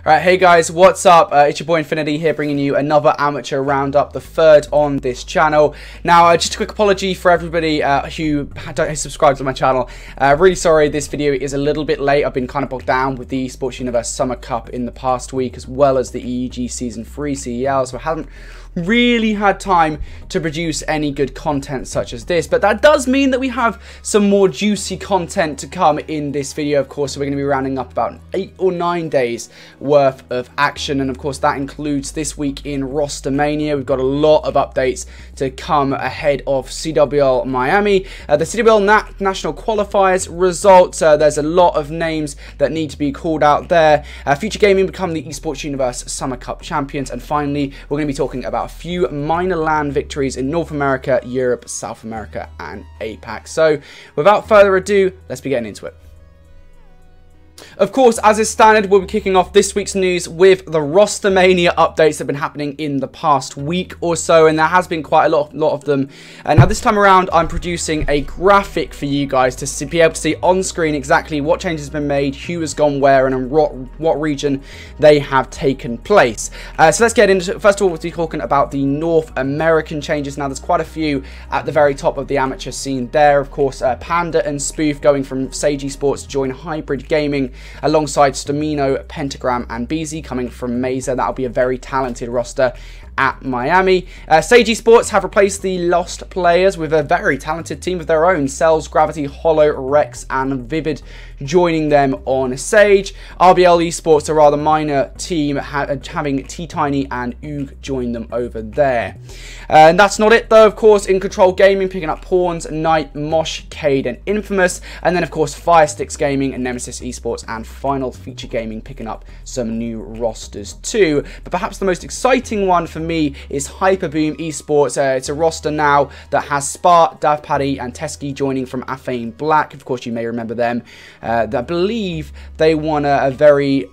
Alright, hey guys, what's up? It's your boy Infinity here, bringing you another amateur roundup, the third on this channel. Now, just a quick apology for everybody who don't subscribe to my channel. Really sorry, this video is a little bit late. I've been kind of bogged down with the Esports Universe Summer Cup in the past week, as well as the EEG Season 3 CEL, so I haven't really had time to produce any good content such as this, but that does mean that we have some more juicy content to come in this video. Of course, so we're going to be rounding up about 8 or 9 days worth of action, and of course that includes this week in Rostermania. We've got a lot of updates to come ahead of CWL Miami, the CWL National Qualifiers results. There's a lot of names that need to be called out there. Future Gaming become the Esports Universe Summer Cup champions, and finally we're going to be talking about a few minor LAN victories in North America, Europe, South America, and APAC. So, without further ado, let's be getting into it. Of course, as is standard, we'll be kicking off this week's news with the Rostermania updates that have been happening in the past week or so, and there has been quite a lot of them. Now, this time around, I'm producing a graphic for you guys to be able to see on screen exactly what changes have been made, who has gone where, and in what region they have taken place. So let's get into it. First of all, we'll be talking about the North American changes. Now, there's quite a few at the very top of the amateur scene there. Of course, Panda and Spoof going from Sage Esports to join Hybrid Gaming, alongside Stamino, Pentagram, and BZ coming from Mesa. That'll be a very talented roster at Miami. Sage Esports have replaced the lost players with a very talented team of their own. Cells, Gravity, Hollow, Rex, and Vivid joining them on Sage. RBL Esports, a rather minor team, having T-Tiny and Oog join them over there. And that's not it though, of course. In Control Gaming picking up Pawns, Knight, Mosh, Cade, and Infamous. And then of course Firesticks Gaming and Nemesis Esports and Final Feature Gaming picking up some new rosters too. But perhaps the most exciting one for me is Hyperboom Esports. It's a roster now that has Spart, Dav Paddy, and Teskey joining from Afane Black. Of course, you may remember them. I believe they won a very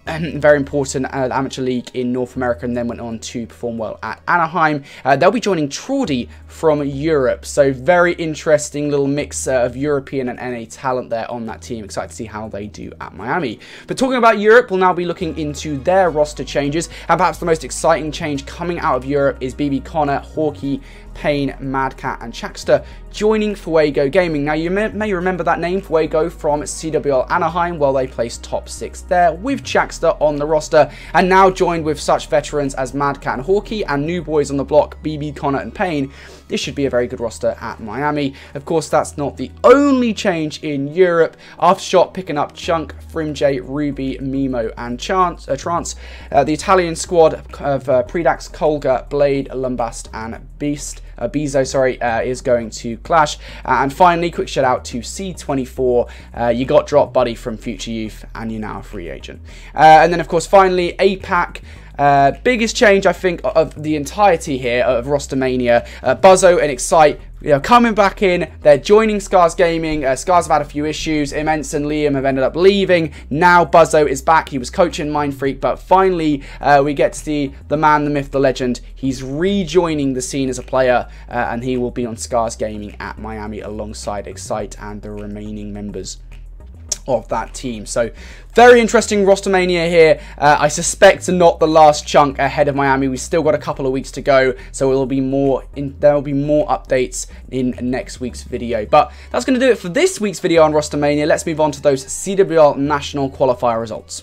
important amateur league in North America and then went on to perform well at Anaheim. They'll be joining Traudy from Europe, so very interesting little mix of European and NA talent there on that team. Excited to see how they do at Miami. But talking about Europe, we'll now be looking into their roster changes, and perhaps the most exciting change coming out of Europe is BB Connor, Hawkeye, Payne, Madcat, and Chaxter joining Fuego Gaming. Now, you may remember that name, Fuego, from CWL Anaheim. Well, they placed top 6 there with Chaxter on the roster, and now joined with such veterans as Madcat and Hawkeye, and new boys on the block, BB Connor and Payne. This should be a very good roster at Miami. Of course, that's not the only change in Europe. Aftershock picking up Chunk, Frimj, Ruby, Mimo, and Trance. The Italian squad of Predax, Kolga, Blade, Lumbast, and Bezo, is going to clash. And finally, quick shout out to C24. You got dropped, buddy, from Future Youth, and you're now a free agent. And then, of course, finally, APAC. Biggest change, I think, of the entirety here of Rostermania. Buzzo and Excite, coming back in. They're joining Scars Gaming. Scars have had a few issues. Immense and Liam have ended up leaving. Now Buzzo is back. He was coaching Mind Freak, but finally we get to see the man, the myth, the legend. He's rejoining the scene as a player, and he will be on Scars Gaming at Miami alongside Excite and the remaining members of that team. So very interesting Rostermania here. I suspect not the last chunk ahead of Miami. We've still got a couple of weeks to go, so there will be more updates in next week's video. But that's going to do it for this week's video on Rostermania. Let's move on to those CWL National Qualifier results.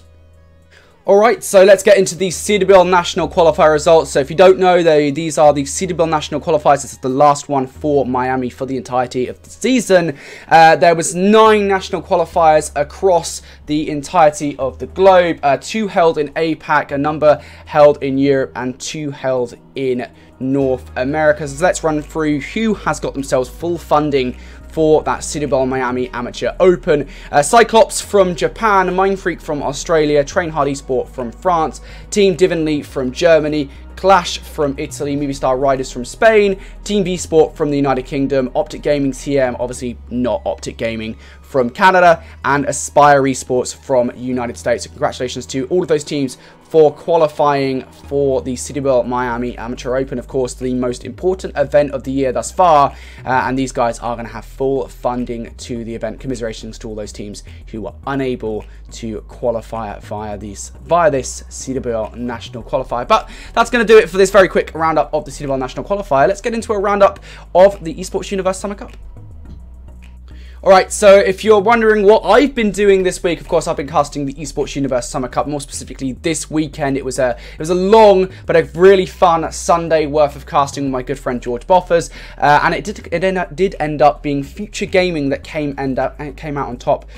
Alright, so let's get into the CWL National Qualifier results. So if you don't know, these are the CWL National Qualifiers. This is the last one for Miami for the entirety of the season. There was 9 National Qualifiers across the entirety of the globe. 2 held in APAC, a number held in Europe, and 2 held in North America. So let's run through who has got themselves full funding for that CWL Miami Amateur Open. Cyclops from Japan, Mind Freak from Australia, Train Hard Esport from France, Team Divinly from Germany, Clash from Italy, Movistar Riders from Spain, Team V Sport from the United Kingdom, Optic Gaming TM, obviously not Optic Gaming, from Canada, and Aspire Esports from United States. So congratulations to all of those teams for qualifying for the CWL Miami Amateur Open, of course, the most important event of the year thus far. And these guys are going to have full funding to the event. Commiserations to all those teams who were unable to qualify via this CWL National Qualifier. But that's going to do it for this very quick roundup of the CWL National Qualifier. Let's get into a roundup of the Esports Universe Summer Cup. Alright, so if you're wondering what I've been doing this week, of course I've been casting the Esports Universe Summer Cup, more specifically this weekend. It was a long but a really fun Sunday worth of casting with my good friend George Boffers, and it did end up being Future Gaming that came out on top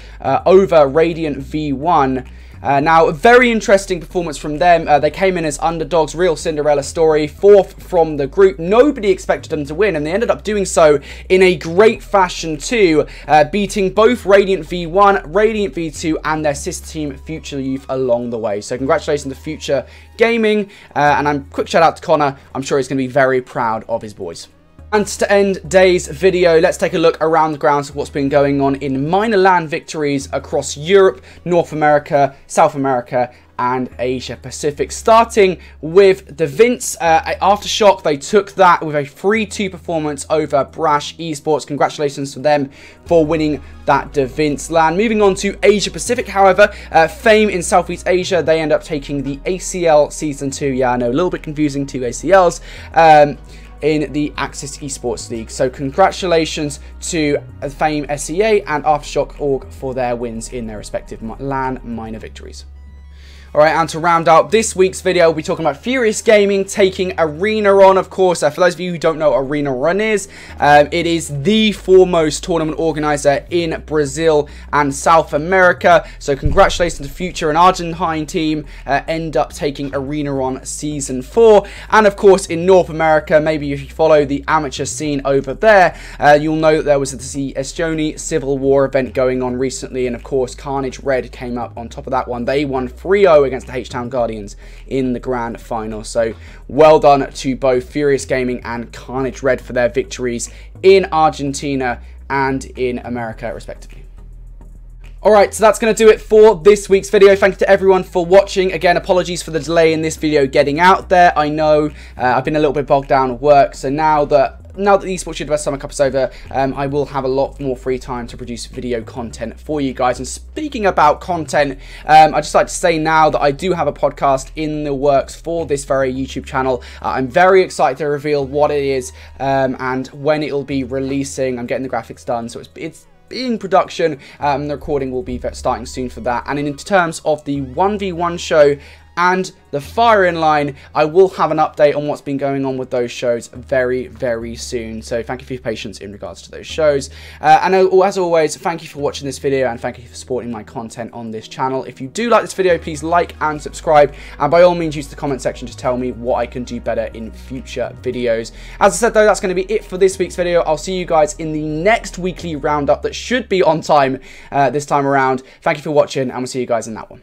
over Radiant V1. Now, a very interesting performance from them. They came in as underdogs, real Cinderella story, 4th from the group. Nobody expected them to win, and they ended up doing so in a great fashion too, beating both Radiant V1, Radiant V2, and their sister team, Future Youth, along the way. So congratulations to Future Gaming, and a quick shout out to Connor. I'm sure he's going to be very proud of his boys. And to end today's video, let's take a look around the grounds of what's been going on in minor LAN victories across Europe, North America, South America, and Asia Pacific. Starting with the Vince Aftershock, they took that with a 3-2 performance over Brash Esports. Congratulations to them for winning that Vince LAN. Moving on to Asia Pacific, however, Fame in Southeast Asia, they end up taking the ACL Season 2. Yeah, I know, a little bit confusing, 2 ACLs. In the Axis Esports League. So congratulations to Fame SEA and Aftershock Org for their wins in their respective LAN minor victories. Alright, and to round out this week's video, we'll be talking about Furious Gaming taking Arena on, of course. For those of you who don't know what Arena Run is, it is the foremost tournament organizer in Brazil and South America. So congratulations to Future and Argentine team, end up taking Arena on Season 4. And of course, in North America, maybe if you follow the amateur scene over there, you'll know that there was the Estoni Civil War event going on recently. And of course, Carnage Red came up on top of that one. They won 3-0 against the H-Town Guardians in the grand final. So well done to both Furious Gaming and Carnage Red for their victories in Argentina and in America respectively. Alright, so that's going to do it for this week's video. Thank you to everyone for watching. Again, apologies for the delay in this video getting out there. I know I've been a little bit bogged down with work, so now that the Esports Universe Summer Cup is over, I will have a lot more free time to produce video content for you guys. And speaking about content, I'd just like to say now that I do have a podcast in the works for this very YouTube channel. I'm very excited to reveal what it is and when it will be releasing. I'm getting the graphics done, so it's in production. The recording will be starting soon for that. And in terms of the 1v1 show and the Fire-In line, I will have an update on what's been going on with those shows very, very soon. So thank you for your patience in regards to those shows. And as always, thank you for watching this video and thank you for supporting my content on this channel. If you do like this video, please like and subscribe. And by all means, use the comment section to tell me what I can do better in future videos. As I said, though, that's going to be it for this week's video. I'll see you guys in the next weekly roundup that should be on time this time around. Thank you for watching, and we'll see you guys in that one.